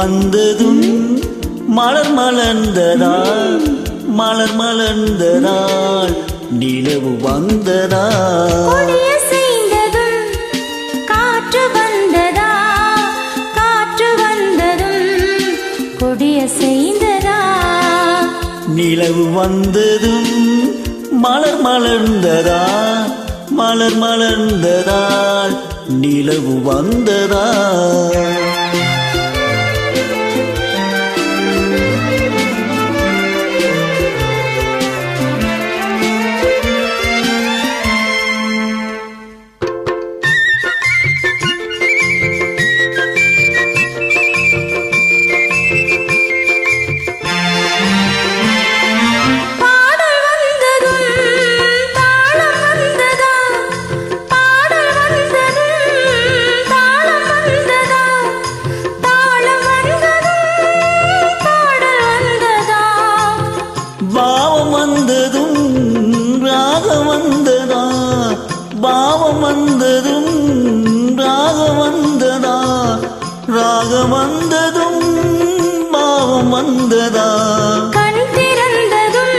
வந்ததும் மலர் மலர்ந்ததால் மலர் மலர்ந்ததால் நிலவு வந்ததா காற்று வந்ததா காற்று வந்ததும் கொடிய செய்ததா நிலவு வந்ததும் மலர் மலர்ந்ததா மலர் மலர்ந்ததால் நிலவு வந்ததா பாவம் வந்ததும் ராகம் வந்ததா ராகம் வந்ததும் பாவம் வந்ததா கண் திறந்ததும்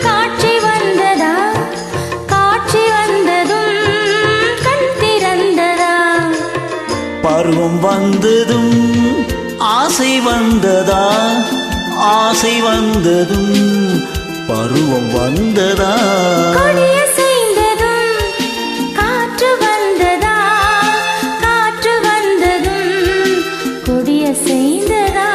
காட்சி வந்ததா காட்சி வந்ததும் கண் திறந்ததா பருவம் வந்ததும் ஆசை வந்ததா ஆசை வந்ததும் பருவம் வந்ததா செய்ததா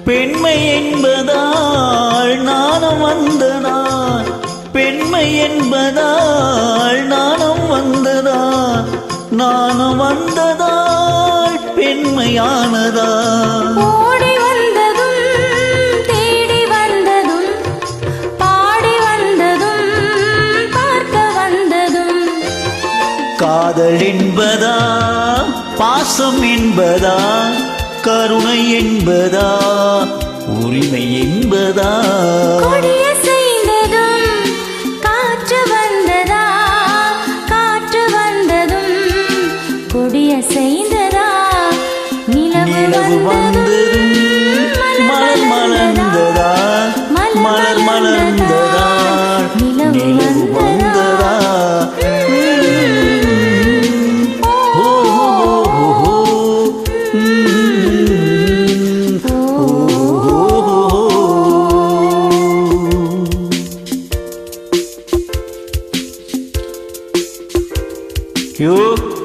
பெண்மை என்பதால் நாணம் வந்ததா பெண்மை என்பதால் நாணம் வந்ததா நாணம் வந்ததால் பெண்மையானதா ஓடி வந்ததும் தேடி வந்ததும் பாடி வந்ததும் பார்க்க வந்ததும் காதல் என்பதா பாசம் என்பதா கருணை என்பதா உரிமை என்பதா கொடிய செய்ததும் காற்று வந்ததா காற்று வந்ததும் கொடிய செய்ததா நிலவு வந்ததும் மலர் மலர்ந்ததா மலர் மலர்ந்ததா நிலவு வந்ததா You